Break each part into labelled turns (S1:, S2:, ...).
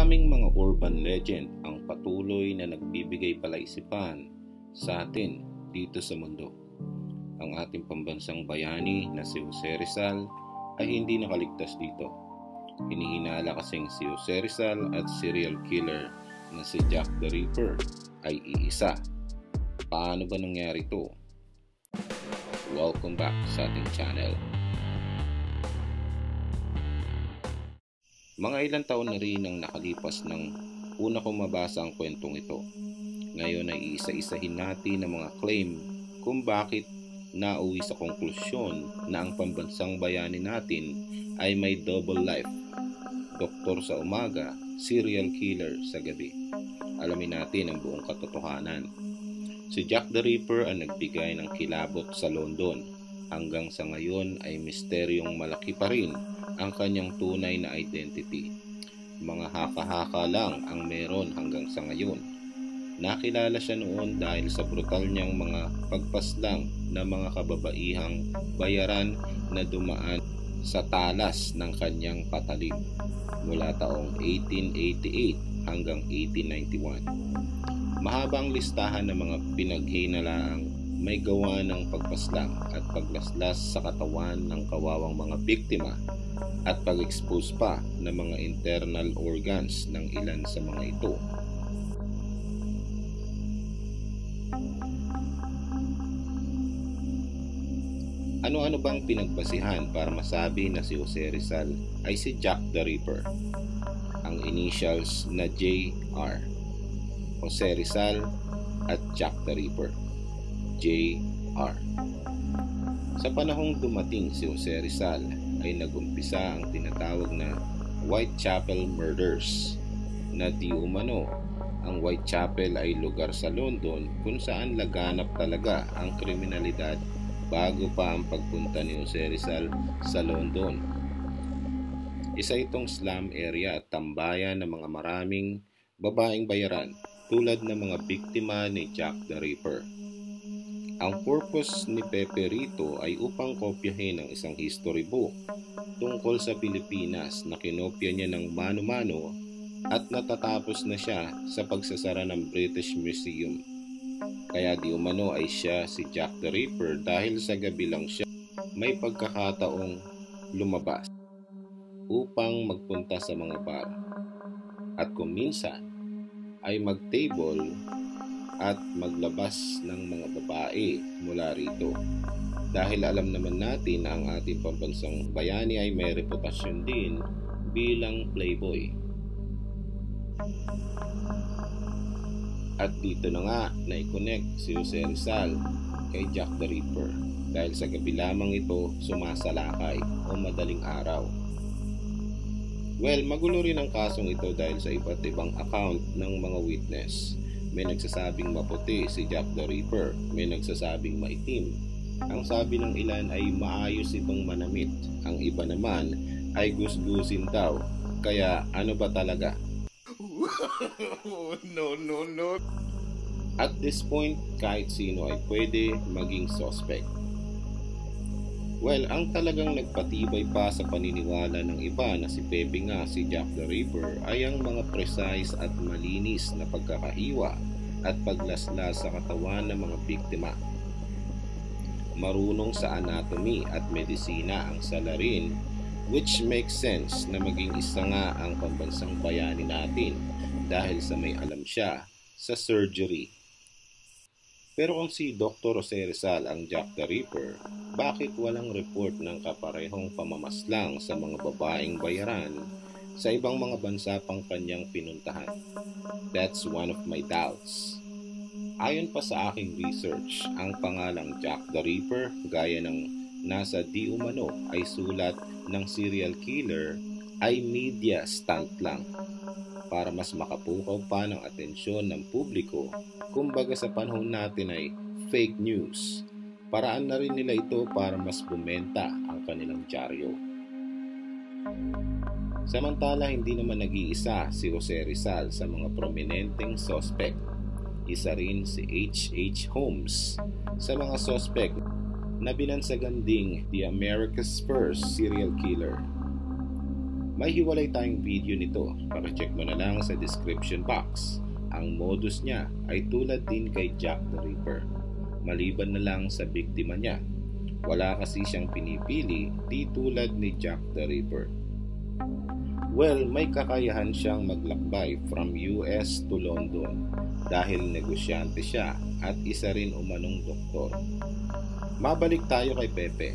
S1: Maraming mga urban legend ang patuloy na nagbibigay palaisipan sa atin dito sa mundo. Ang ating pambansang bayani na si Jose Rizal ay hindi nakaligtas dito. Hinihinala kasing si Jose Rizal at serial killer na si Jack the Ripper ay iisa. Paano ba nangyari ito? Welcome back sa ating channel. Mga ilang taon na rin ang nakalipas nang una kong mabasa ang kwentong ito. Ngayon ay isa-isahin natin ang mga claim kung bakit nauwi sa konklusyon na ang pambansang bayani natin ay may double life. Doktor sa umaga, serial killer sa gabi. Alamin natin ang buong katotohanan. Si Jack the Ripper ang nagbigay ng kilabot sa London. Hanggang sa ngayon ay misteryong malaki pa rin ang kanyang tunay na identity. Mga haka-haka lang ang meron hanggang sa ngayon. Nakilala siya noon dahil sa brutal niyang mga pagpaslang na mga kababaihang bayaran na dumaan sa talas ng kanyang patalim mula taong 1888 hanggang 1891. Mahabang listahan ng mga pinaghinalaang may gawa ng pagpaslang at paglaslas sa katawan ng kawawang mga biktima at pag-expose pa ng mga internal organs ng ilan sa mga ito. Ano-ano bang pinagbasihan para masabi na si Jose Rizal ay si Jack the Ripper? Ang initials na JR, Jose Rizal at Jack the Ripper, JR. Sa panahong dumating si Jose Rizal ay nagumpisa ang tinatawag na Whitechapel Murders na di umano ang Whitechapel ay lugar sa London kung saan laganap talaga ang kriminalidad bago pa ang pagpunta ni Jose Rizal sa London. Isa itong slum area at tambayan ng mga maraming babaeng bayaran tulad ng mga biktima ni Jack the Ripper. Ang purpose ni Pepe rito ay upang kopyahin ang isang history book tungkol sa Pilipinas na kinopya niya ng mano-mano at natatapos na siya sa pagsasara ng British Museum. Kaya di umano ay siya si Jack the Ripper dahil sa gabi lang siya may pagkakataong lumabas upang magpunta sa mga bar at kung minsan ay mag-table at maglabas ng mga babae mula rito. Dahil alam naman natin na ang ating pambansang bayani ay may reputasyon din bilang playboy. At dito na nga na-connect si Jose Rizal kay Jack the Ripper dahil sa gabi lamang ito sumasalakay o madaling araw. Well, magulo rin ang kasong ito dahil sa iba't ibang account ng mga witness. May nagsasabing maputi si Jack the Ripper, may nagsasabing maitim. Ang sabi ng ilan ay maayos itong manamit, ang iba naman ay gusgusin daw. Kaya ano ba talaga? No. At this point, kahit sino ay pwede maging suspect. Well, ang talagang nagpatibay pa sa paniniwala ng iba na si Pepe nga si Jack the Ripper ay ang mga precise at malinis na pagkakahiwa at paglaslas sa katawan ng mga biktima. Marunong sa anatomy at medisina ang salarin, which makes sense na maging isa nga ang pambansang bayani natin dahil sa may alam siya sa surgery. Pero kung si Dr. Jose Rizal ang Jack the Ripper, bakit walang report ng kaparehong pamamaslang sa mga babaeng bayaran sa ibang mga bansa pang kanyang pinuntahan? That's one of my doubts. Ayon pa sa aking research, ang pangalang Jack the Ripper gaya ng nasa di umano ay sulat ng serial killer ay media stunt lang para mas makapukaw pa ng atensyon ng publiko. Kumbaga sa panahon natin ay fake news. Paraan na rin nila ito para mas bumenta ang kanilang dyaryo. Samantala, hindi naman nag-iisa si Jose Rizal sa mga prominenteng suspect. Isa rin si H.H. Holmes sa mga suspect na binansagan ding the America's first serial killer. May hiwalay tayong video nito, pakicheck mo na lang sa description box. Ang modus niya ay tulad din kay Jack the Ripper, maliban na lang sa biktima niya. Wala kasi siyang pinipili, di tulad ni Jack the Ripper. Well, may kakayahan siyang maglakbay from US to London dahil negosyante siya at isa rin umanong doktor. Mabalik tayo kay Pepe.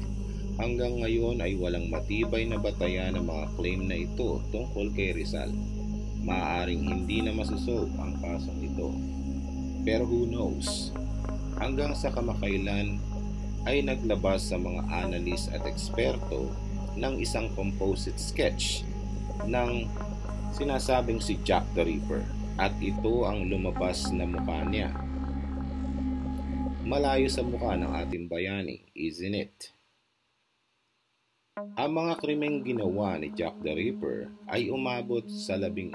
S1: Hanggang ngayon ay walang matibay na batayan ng mga claim na ito tungkol kay Rizal. Maaaring hindi na masusolve ang kasong ito. Pero who knows? Hanggang sa kamakailan ay naglabas sa mga analyst at eksperto ng isang composite sketch ng sinasabing si Jack the Ripper, at ito ang lumabas na mukha niya. Malayo sa mukha ng ating bayani, isn't it? Ang mga krimeng ginawa ni Jack the Ripper ay umabot sa 11,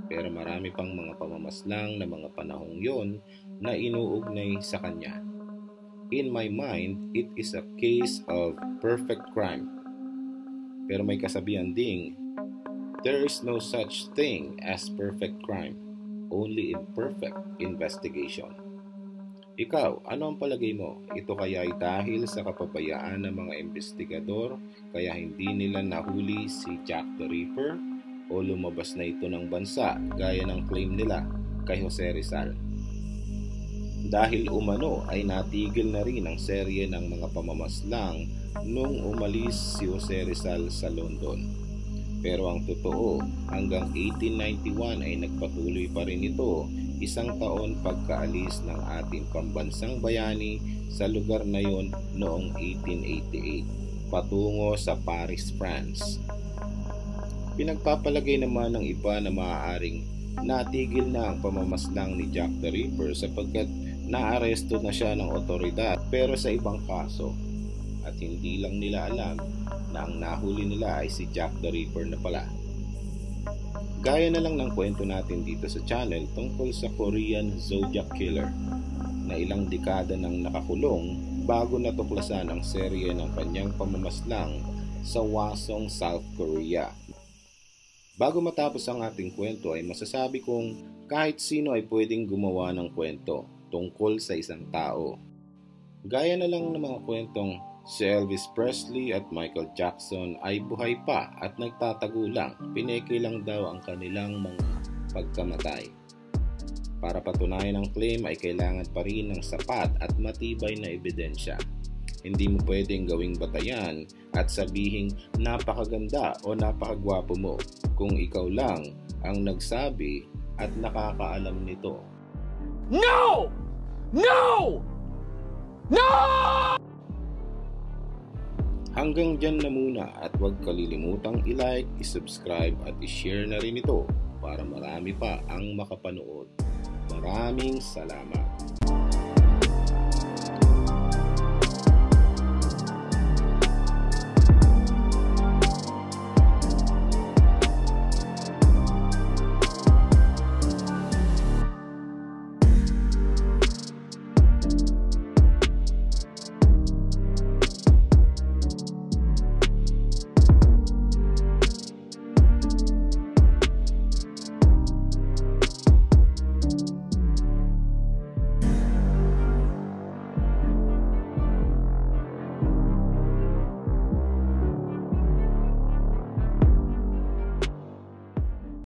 S1: pero marami pang mga pamamaslang na mga panahong yon na inuugnay sa kanya. In my mind, it is a case of perfect crime. Pero may kasabihan ding, there is no such thing as perfect crime, only imperfect investigation. Ikaw, ano ang palagay mo? Ito kaya ay dahil sa kapabayaan ng mga investigador kaya hindi nila nahuli si Jack the Ripper, o lumabas na ito ng bansa gaya ng claim nila kay Jose Rizal? Dahil umano ay natigil na rin ang serye ng mga pamamaslang nung umalis si Jose Rizal sa London. Pero ang totoo, hanggang 1891 ay nagpatuloy pa rin ito, 1 taon pagkaalis ng ating pambansang bayani sa lugar na yon noong 1888, patungo sa Paris, France. Pinagpapalagay naman ng iba na maaaring natigil na ang pamamaslang ni Jack the Ripper sapagkat naaresto na siya ng otoridad, pero sa ibang kaso, at hindi lang nila alam na ang nahuli nila ay si Jack the Ripper na pala. Gaya na lang ng kwento natin dito sa channel tungkol sa Korean Zodiac Killer na ilang dekada nang nakakulong bago natuklasan ang serye ng kanyang pamamaslang sa Hwasong, South Korea. Bago matapos ang ating kwento ay masasabi kong kahit sino ay pwedeng gumawa ng kwento tungkol sa isang tao. Gaya na lang ng mga kwentong si Elvis Presley at Michael Jackson ay buhay pa at nagtatago lang, pineke lang daw ang kanilang mga pagkamatay. Para patunayan ang claim ay kailangan pa rin ng sapat at matibay na ebidensya. Hindi mo pwedeng gawing batayan at sabihing napakaganda o napakagwapo mo kung ikaw lang ang nagsabi at nakakaalam nito.
S2: No! No! No!
S1: Hanggang dyan na muna at huwag kalilimutang i-like, i-subscribe at i-share na rin ito para marami pa ang makapanood. Maraming salamat.